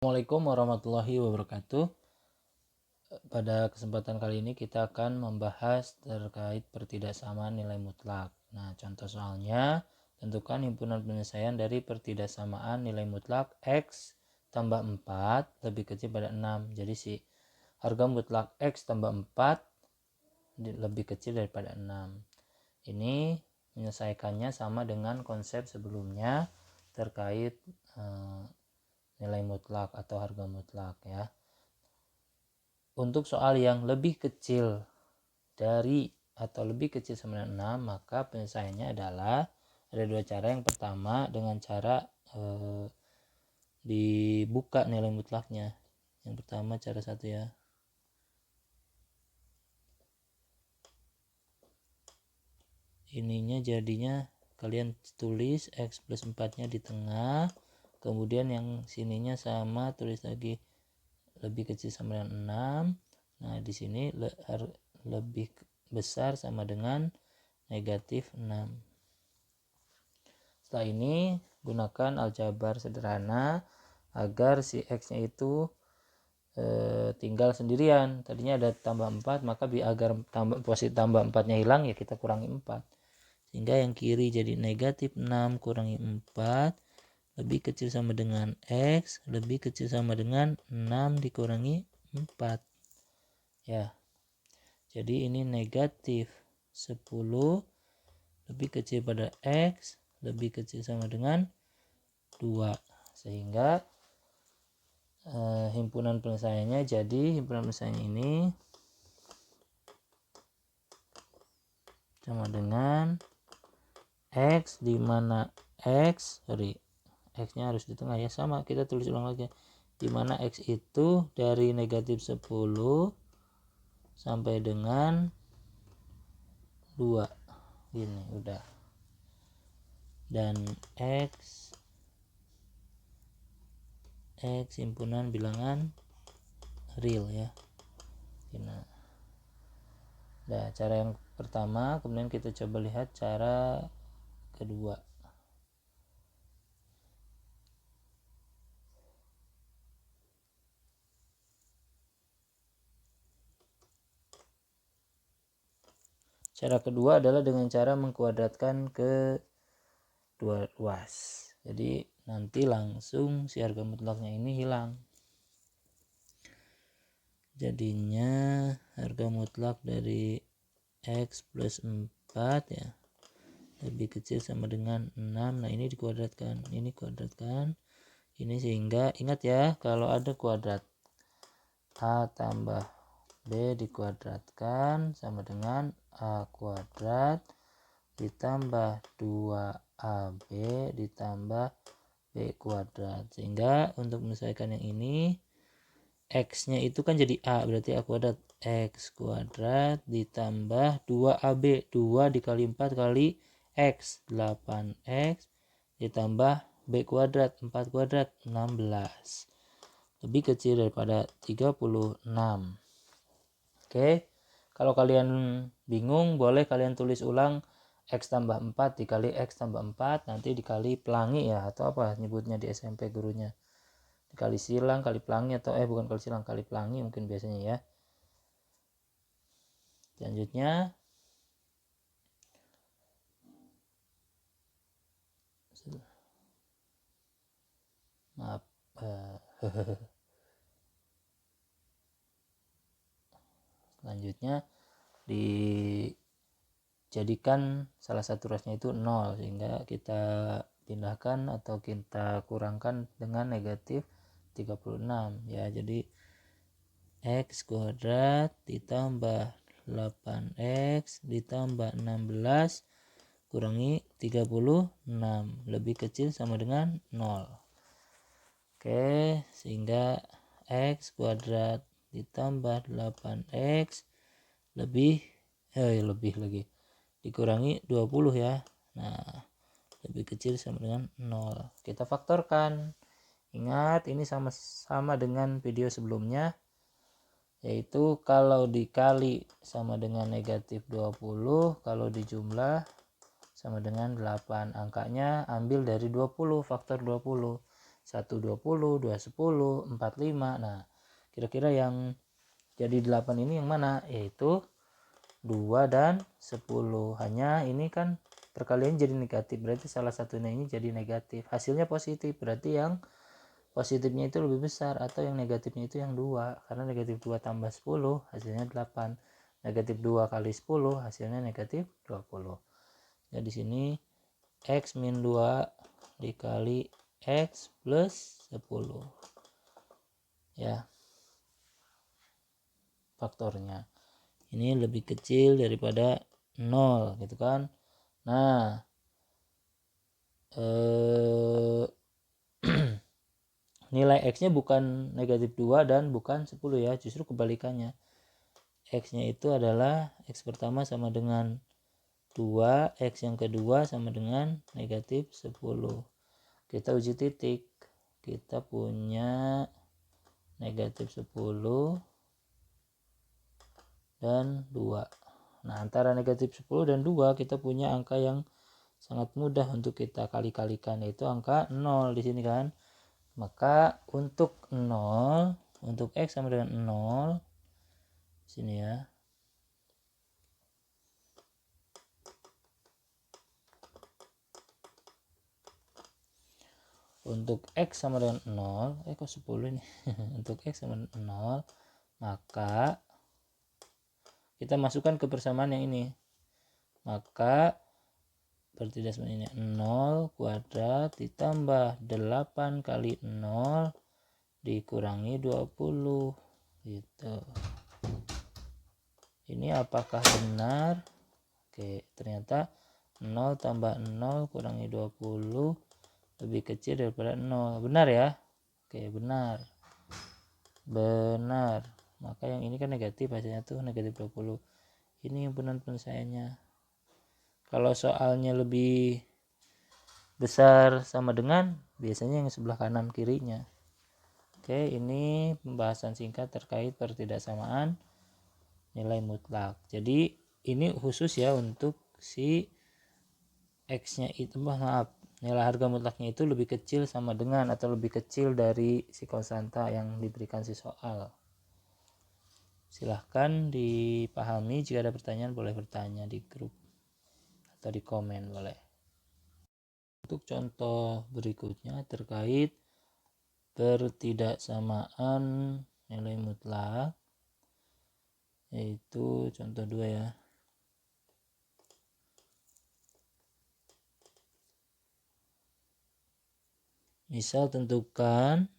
Assalamualaikum warahmatullahi wabarakatuh. Pada kesempatan kali ini kita akan membahas terkait pertidaksamaan nilai mutlak. Nah, contoh soalnya, tentukan himpunan penyelesaian dari pertidaksamaan nilai mutlak X tambah 4 lebih kecil pada 6. Jadi si harga mutlak X tambah 4 lebih kecil daripada 6. Ini menyelesaikannya sama dengan konsep sebelumnya terkait nilai mutlak atau harga mutlak ya. Untuk soal yang lebih kecil dari atau lebih kecil sama dengan 6, maka penyelesaiannya adalah ada dua cara. Yang pertama dengan cara dibuka nilai mutlaknya. Yang pertama cara satu ya. Ininya jadinya kalian tulis X plus 4 nya di tengah, kemudian yang sininya sama tulis lagi lebih kecil sama dengan 6. Nah, di sini lebih besar sama dengan negatif 6. Setelah ini gunakan aljabar sederhana agar si X nya itu tinggal sendirian. Tadinya ada tambah 4, maka agar posisi tambah 4 nya hilang ya kita kurangi 4. Sehingga yang kiri jadi negatif 6 kurangi 4 lebih kecil sama dengan X lebih kecil sama dengan 6 dikurangi 4 ya. Jadi ini negatif 10 lebih kecil pada X lebih kecil sama dengan 2, sehingga himpunan penyelesaiannya jadi himpunan penyelesaiannya ini sama dengan X, di mana X nya harus di tengah ya, sama kita tulis ulang lagi, di mana X itu dari negatif 10 sampai dengan 2 gini udah, dan X himpunan bilangan real ya. Nah, cara yang pertama, kemudian kita coba lihat cara kedua. Cara kedua adalah dengan cara mengkuadratkan ke dua ruas. Jadi nanti langsung si harga mutlaknya ini hilang. Jadinya harga mutlak dari X plus 4 ya lebih kecil sama dengan 6. Nah, ini dikuadratkan, ini kuadratkan ini, sehingga ingat ya, kalau ada kuadrat A tambah B dikuadratkan sama dengan A kuadrat ditambah 2AB ditambah B kuadrat. Sehingga untuk menyelesaikan yang ini, X nya itu kan jadi A, berarti A kuadrat X kuadrat ditambah 2AB, 2 dikali 4 kali X 8X ditambah B kuadrat 4 kuadrat 16 lebih kecil daripada 36. Oke, kalau kalian bingung boleh kalian tulis ulang X tambah 4 dikali X tambah 4, nanti dikali pelangi ya, atau apa nyebutnya di SMP gurunya, dikali silang, kali pelangi, atau bukan kali silang, kali pelangi mungkin biasanya ya. Selanjutnya maaf selanjutnya dijadikan salah satu ruasnya itu 0, sehingga kita pindahkan atau kita kurangkan dengan negatif 36 ya. Jadi X kuadrat ditambah 8X ditambah 16 kurangi 36 lebih kecil sama dengan 0. Oke, sehingga X kuadrat ditambah 8X lebih lagi dikurangi 20 ya. Nah, lebih kecil sama dengan 0. Kita faktorkan. Ingat, ini sama dengan video sebelumnya, yaitu kalau dikali sama dengan negatif 20, kalau dijumlah sama dengan 8. Angkanya ambil dari 20, faktor 20. 1 20, 2 10, 4 5. Nah, kira-kira yang jadi 8 ini yang mana? Yaitu 2 dan 10. Hanya ini kan perkalian jadi negatif, berarti salah satunya ini jadi negatif. Hasilnya positif, berarti yang positifnya itu lebih besar, atau yang negatifnya itu yang 2, karena negatif 2 tambah 10 hasilnya 8. Negatif 2 kali 10 hasilnya negatif 20. Jadi di sini X min 2 dikali X plus 10 ya, faktornya ini lebih kecil daripada 0 gitu kan. Nah nilai X nya bukan negatif 2 dan bukan 10 ya, justru kebalikannya. X nya itu adalah X pertama sama dengan 2, X yang kedua sama dengan negatif 10. Kita uji titik, kita punya negatif 10 dan 2. Nah, antara negatif 10 dan 2 kita punya angka yang sangat mudah untuk kita kali-kalikan, yaitu angka 0 di sini kan. Maka untuk 0, untuk X sama dengan 0 sini ya. Untuk X sama dengan 0, kok 10 ini. Untuk X sama dengan 0, maka kita masukkan ke persamaan yang ini. Maka berarti dasar ini 0 kuadrat ditambah 8 kali 0 dikurangi 20 gitu. Ini apakah benar? Oke, ternyata 0 tambah 0 kurangi 20 lebih kecil daripada 0. Benar ya? Oke, benar. Benar. Maka yang ini kan negatif, hasilnya tuh negatif 20. Ini yang benar penyelesaiannya. Kalau soalnya lebih besar sama dengan, biasanya yang sebelah kanan kirinya. Oke, ini pembahasan singkat terkait pertidaksamaan nilai mutlak. Jadi ini khusus ya untuk si X-nya itu, maaf, nilai harga mutlaknya itu lebih kecil sama dengan atau lebih kecil dari si konstanta yang diberikan si soal. Silahkan dipahami, jika ada pertanyaan boleh bertanya di grup atau di komen boleh. Untuk contoh berikutnya terkait pertidaksamaan nilai mutlak, yaitu contoh 2 ya. Misal tentukan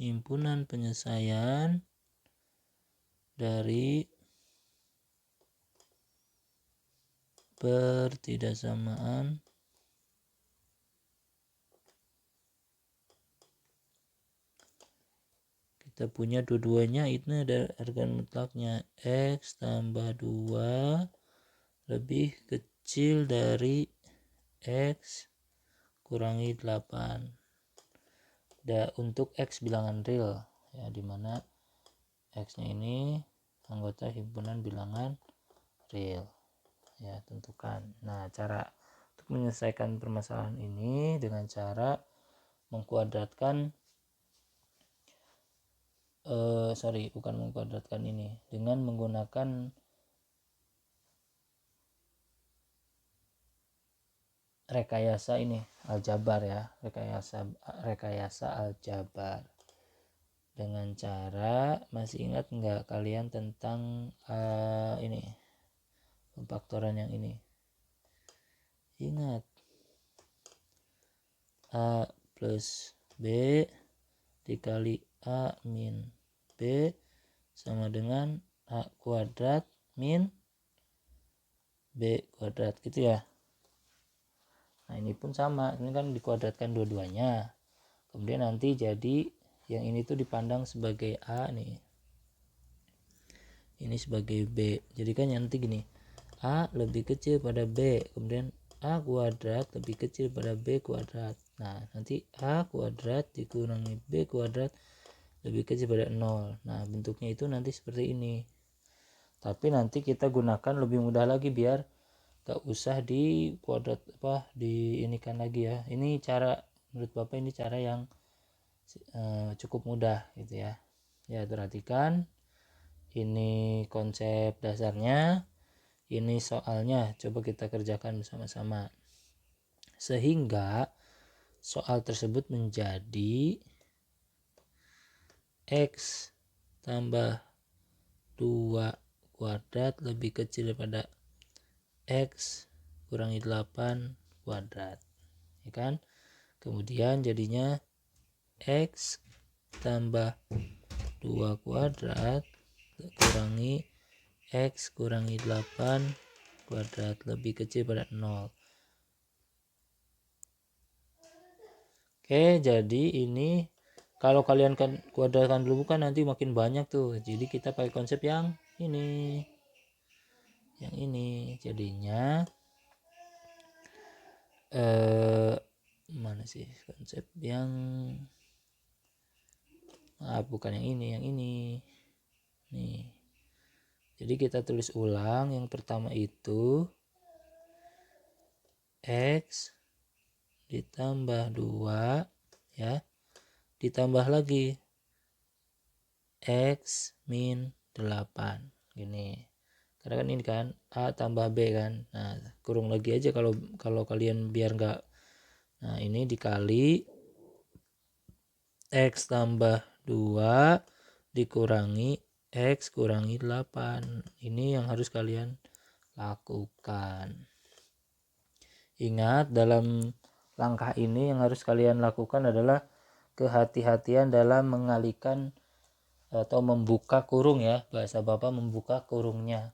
himpunan penyelesaian dari pertidaksamaan kita punya dua-duanya, ini ada harga mutlaknya X tambah 2 lebih kecil dari X kurangi 8. Untuk X bilangan real ya, dimana X nya ini anggota himpunan bilangan real ya, tentukan. Nah, cara untuk menyelesaikan permasalahan ini dengan cara mengkuadratkan bukan mengkuadratkan ini, dengan menggunakan rekayasa ini, aljabar ya, rekayasa aljabar. Dengan cara, masih ingat nggak kalian tentang ini pemfaktoran yang ini? Ingat, A plus B dikali A min B sama dengan A kuadrat min B kuadrat gitu ya. Nah, ini pun sama, ini kan dikuadratkan dua-duanya, kemudian nanti jadi yang ini tuh dipandang sebagai A nih, ini sebagai B. Jadi kan nanti gini, A lebih kecil pada B, kemudian A kuadrat lebih kecil pada B kuadrat. Nah, nanti A kuadrat dikurangi B kuadrat lebih kecil pada 0. Nah, bentuknya itu nanti seperti ini. Tapi nanti kita gunakan lebih mudah lagi biar gak usah di kuadrat di ini kan lagi ya. Ini cara menurut Bapak ini cara yang cukup mudah gitu ya. Ya, perhatikan ini konsep dasarnya, ini soalnya, coba kita kerjakan bersama-sama sehingga soal tersebut menjadi X tambah 2 kuadrat lebih kecil daripada X kurangi 8 kuadrat, ya kan? Kemudian jadinya X tambah 2 kuadrat kurangi X kurangi 8 kuadrat lebih kecil pada 0. Oke, jadi ini kalau kalian kan kuadratkan dulu kan nanti makin banyak tuh. Jadi kita pakai konsep yang ini. Yang ini jadinya mana sih konsep yang bukan yang ini. Nih. Jadi kita tulis ulang, yang pertama itu X ditambah 2 ya, ditambah lagi X min 8 gini. Karena kan ini kan A tambah B kan. Nah, kurung lagi aja kalau kalian biar enggak. Nah, ini dikali X tambah 2 dikurangi X kurangi 8. Ini yang harus kalian lakukan. Ingat, dalam langkah ini yang harus kalian lakukan adalah kehati-hatian dalam mengalihkan atau membuka kurung ya. Bahasa Bapak membuka kurungnya.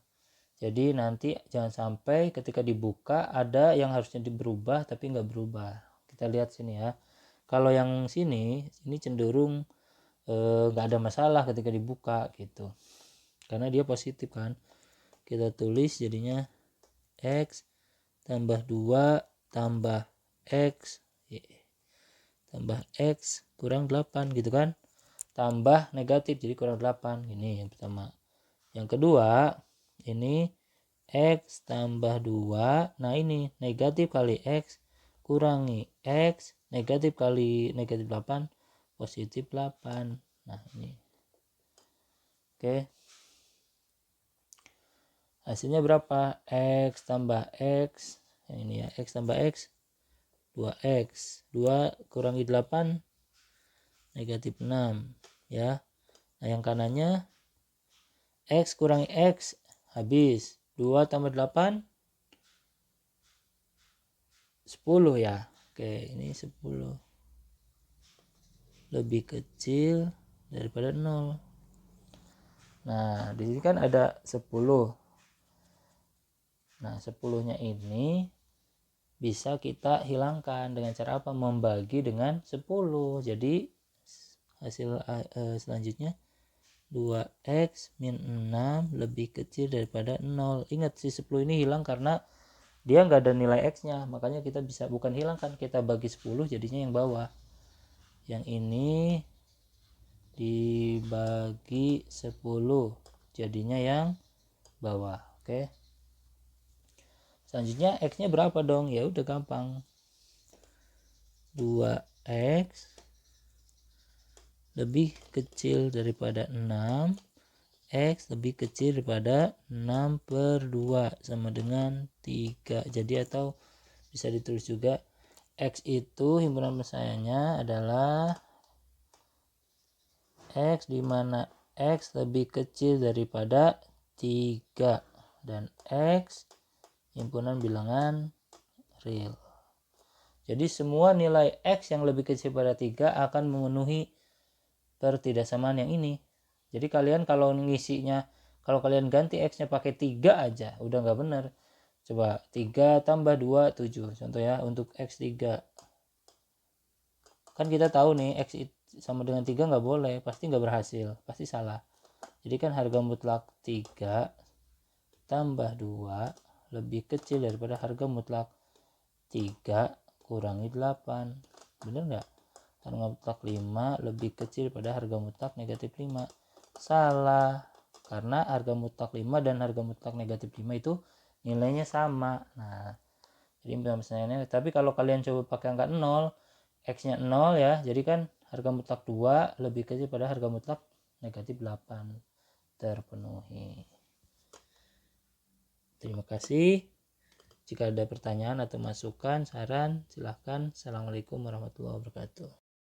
Jadi nanti jangan sampai ketika dibuka ada yang harusnya berubah tapi nggak berubah. Kita lihat sini ya. Kalau yang sini cenderung nggak ada masalah ketika dibuka gitu. Karena dia positif kan. Kita tulis jadinya X tambah 2 tambah X tambah X kurang 8 gitu kan. Tambah negatif jadi kurang 8. Ini yang pertama. Yang kedua, ini X tambah 2. Nah, ini negatif kali X kurangi X negatif kali negatif 8 positif 8. Nah, ini. Oke. Hasilnya berapa? X tambah X. Ini ya, X tambah X 2X. 2 kurangi 8 negatif 6 ya. Nah, yang kanannya X kurangi X habis. 2 tambah 8 10 ya. Oke, ini 10 lebih kecil daripada 0. Nah, di sini kan ada 10. Nah, 10-nya ini bisa kita hilangkan dengan cara apa? Membagi dengan 10. Jadi hasil selanjutnya 2x min 6 lebih kecil daripada 0. Ingat, si 10 ini hilang karena dia nggak ada nilai x nya, makanya kita bisa bukan hilangkan, kita bagi 10 jadinya yang bawah. Yang ini dibagi 10 jadinya yang bawah. Oke. Selanjutnya x nya berapa dong? Ya udah gampang. 2x lebih kecil daripada 6, X lebih kecil daripada 6/2 sama dengan 3. Jadi atau bisa ditulis juga X itu himpunan penyelesaiannya adalah X di mana X lebih kecil daripada 3 dan X himpunan bilangan real. Jadi semua nilai X yang lebih kecil pada 3 akan memenuhi pertidaksamaan yang ini. Jadi kalian kalau ngisinya, kalau kalian ganti X nya pakai 3 aja udah nggak benar. Coba 3 tambah 2 7 contoh ya untuk X3. Kan kita tahu nih X sama dengan 3 nggak boleh, pasti nggak berhasil, pasti salah. Jadi kan harga mutlak 3 tambah 2 lebih kecil daripada harga mutlak 3 kurangi 8. Bener nggak? Harga mutlak 5 lebih kecil pada harga mutlak negatif 5. Salah, karena harga mutlak 5 dan harga mutlak negatif 5 itu nilainya sama. Nah, jadi misalnya, tapi kalau kalian coba pakai angka 0, x nya 0 ya, jadi kan harga mutlak 2 lebih kecil pada harga mutlak negatif 8, terpenuhi. Terima kasih. Jika ada pertanyaan atau masukan, saran, silahkan. Assalamualaikum warahmatullahi wabarakatuh.